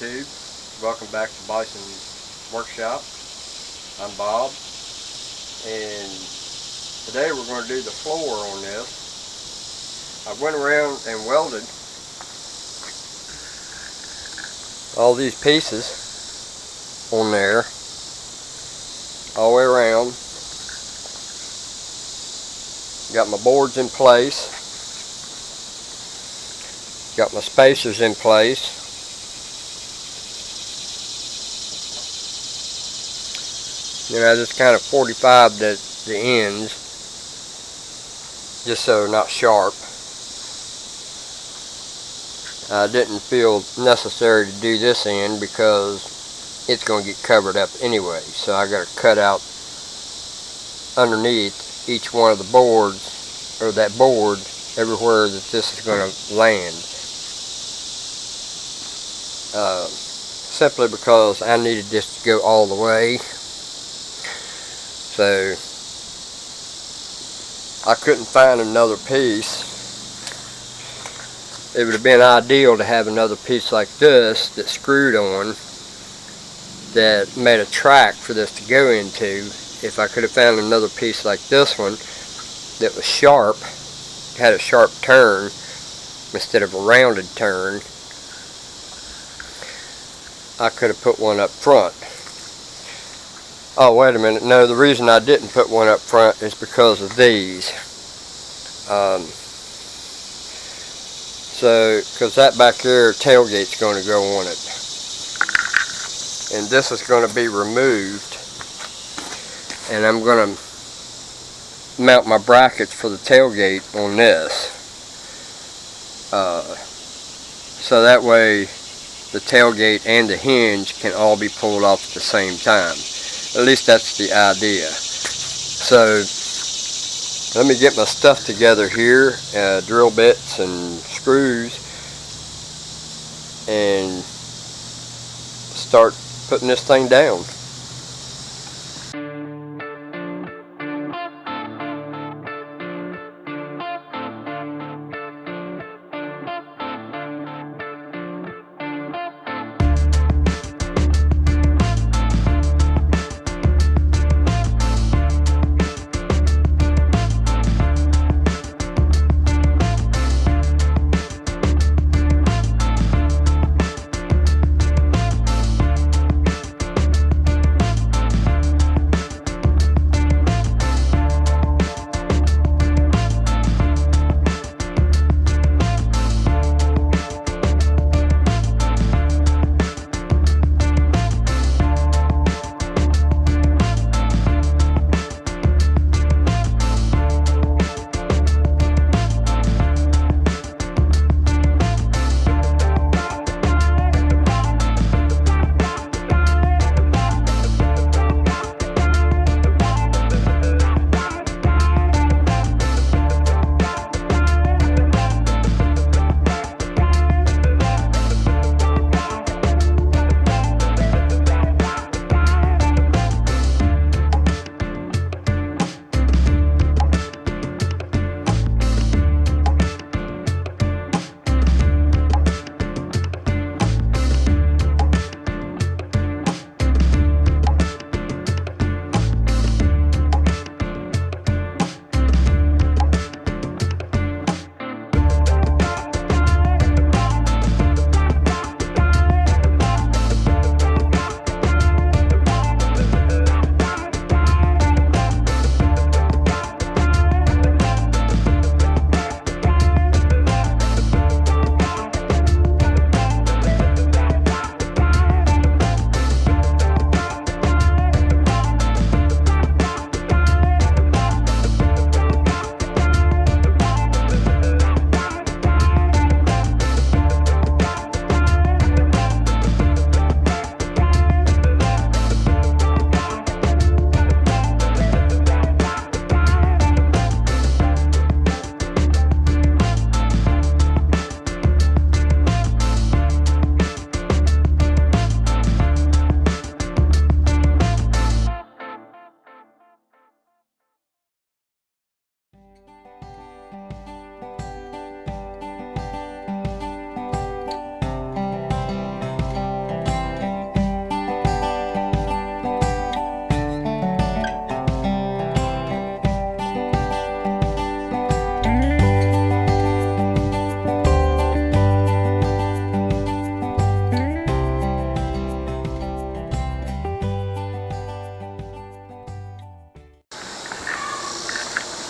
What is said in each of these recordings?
YouTube. Welcome back to Bison Workshop. I'm Bob, and today we're going to do the floor on this. I went around and welded all these pieces on there all the way around. Got my boards in place. Got my spacers in place. Then I just kind of 45'd the ends just so they're not sharp. I didn't feel necessary to do this end because it's going to get covered up anyway. So I got to cut out underneath each one of the boards, or that board, everywhere that this is going to land. Simply because I needed this to go all the way. So I couldn't find another piece. It would have been ideal to have another piece like this that screwed on, that made a track for this to go into. If I could have found another piece like this one that was sharp, had a sharp turn instead of a rounded turn, I could have put one up front. Oh, wait a minute. No, the reason I didn't put one up front is because of these. Because that back there tailgate's going to go on it. And this is going to be removed. And I'm going to mount my brackets for the tailgate on this. So that way the tailgate and the hinge can all be pulled off at the same time. At least that's the idea. So let me get my stuff together here, drill bits and screws, and start putting this thing down.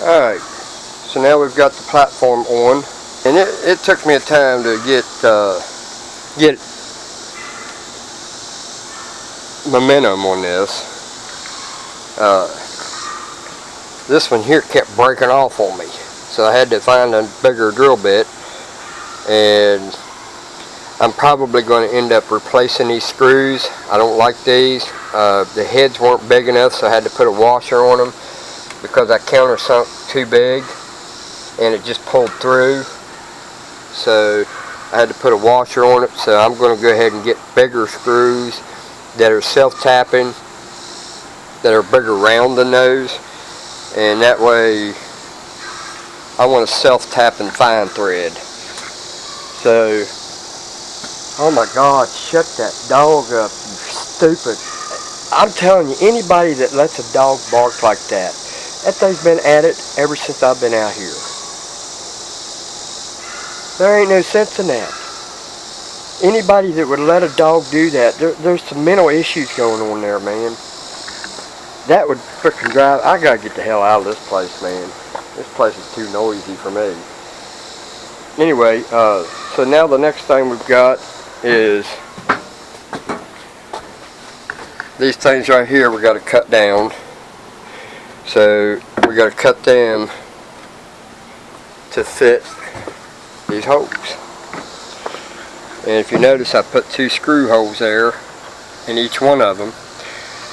Alright, so now we've got the platform on, and it took me a time to get momentum on this. This one here kept breaking off on me, so I had to find a bigger drill bit, and I'm probably going to end up replacing these screws. I don't like these. The heads weren't big enough, so I had to put a washer on them because I countersunk too big and it just pulled through. So I had to put a washer on it, so I'm going to go ahead and get bigger screws that are self-tapping, that are bigger round than those, and that way I want a self-tapping fine thread. So, oh my God, shut that dog up, you stupid. I'm telling you, anybody that lets a dog bark like that thing's been at it ever since I've been out here. There ain't no sense in that. Anybody that would let a dog do that, there's some mental issues going on there, man. That would frickin' drive. I gotta get the hell out of this place, man. This place is too noisy for me. Anyway, so now the next thing we've got is these things right here we got to cut down. So we got to cut them to fit these holes. And if you notice, I put 2 screw holes there in each one of them,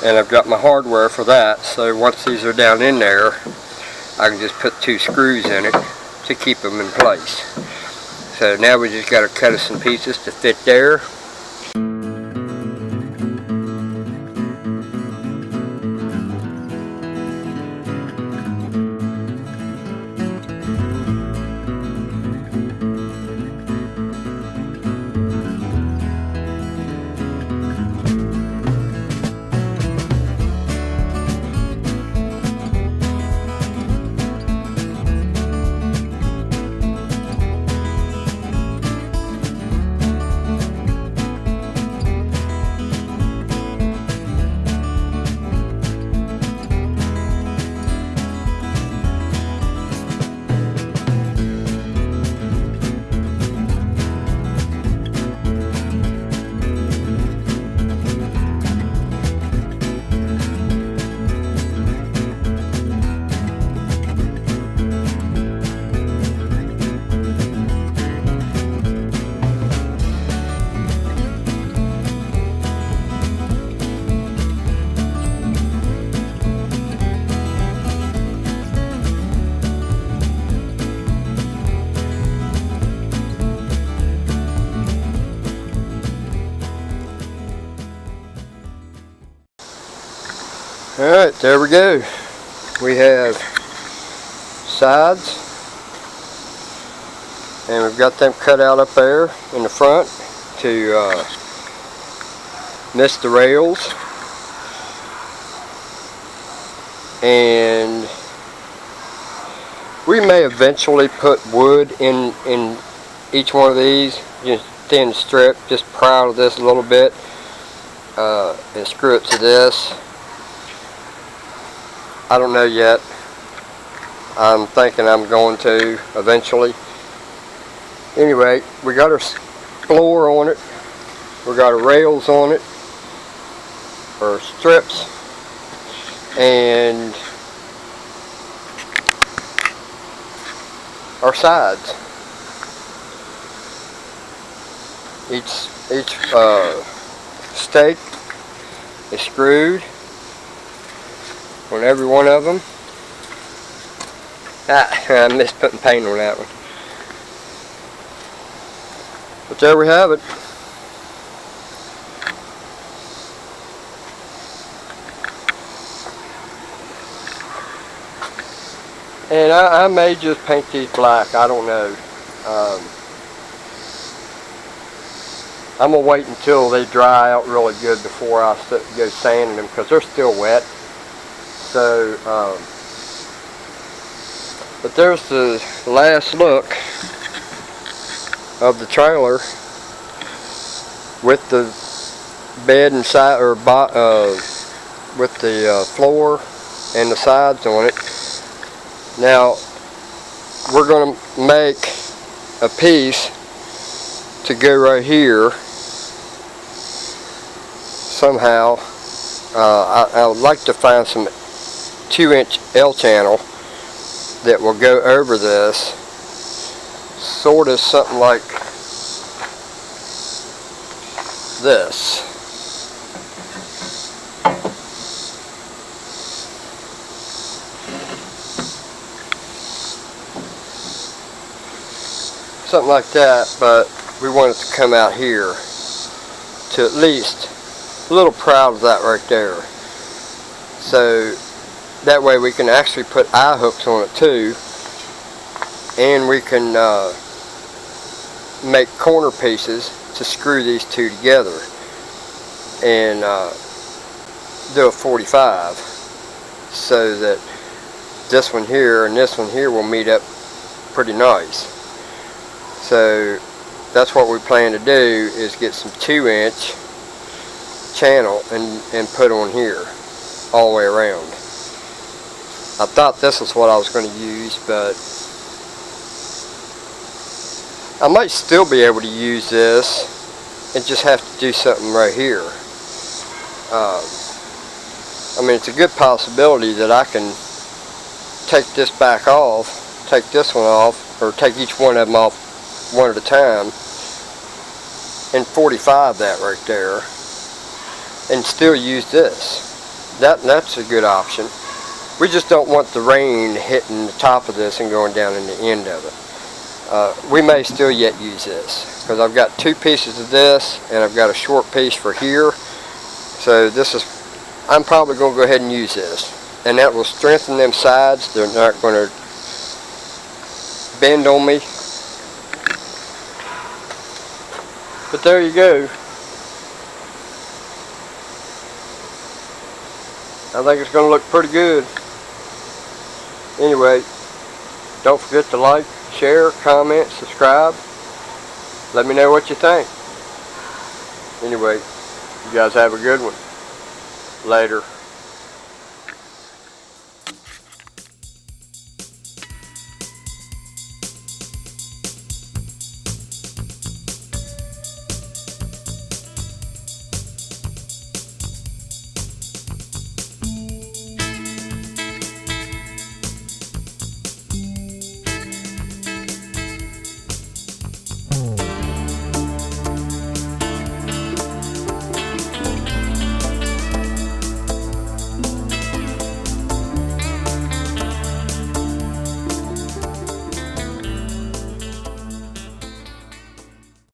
and I've got my hardware for that, so once these are down in there I can just put 2 screws in it to keep them in place. So now we just got to cut us some pieces to fit there. Alright, there we go. We have sides, and we've got them cut out up there in the front to miss the rails. And we may eventually put wood in each one of these, just thin strip, just proud of this a little bit, and screw it to this. I don't know yet. I'm thinking I'm going to eventually. Anyway, we got our floor on it. We got our rails on it, or strips, and our sides. Each stake is screwed on every one of them. I missed putting paint on that one. But there we have it. And I may just paint these black, I don't know. I'm going to wait until they dry out really good before I go sanding them, because they're still wet. So, but there's the last look of the trailer with the bed and side, or with the floor and the sides on it. Now we're going to make a piece to go right here somehow. I would like to find some 2-inch L channel that will go over this, sort of something like this. Something like that, but we want it to come out here to at least a little proud of that right there. So that way we can actually put eye hooks on it too, and we can make corner pieces to screw these two together and do a 45, so that this one here and this one here will meet up pretty nice. So that's what we plan to do, is get some 2-inch channel and put on here all the way around. I thought this was what I was going to use, but I might still be able to use this and just have to do something right here. I mean, it's a good possibility that I can take this back off, take this one off, or take each one of them off one at a time and 45 that right there and still use this. That's a good option. We just don't want the rain hitting the top of this and going down in the end of it. We may still yet use this, because I've got 2 pieces of this and I've got a short piece for here. So this is, I'm probably going to go ahead and use this, and that will strengthen them sides. They're not going to bend on me. But there you go. I think it's going to look pretty good. Anyway, don't forget to like, share, comment, subscribe. Let me know what you think. Anyway, you guys have a good one. Later.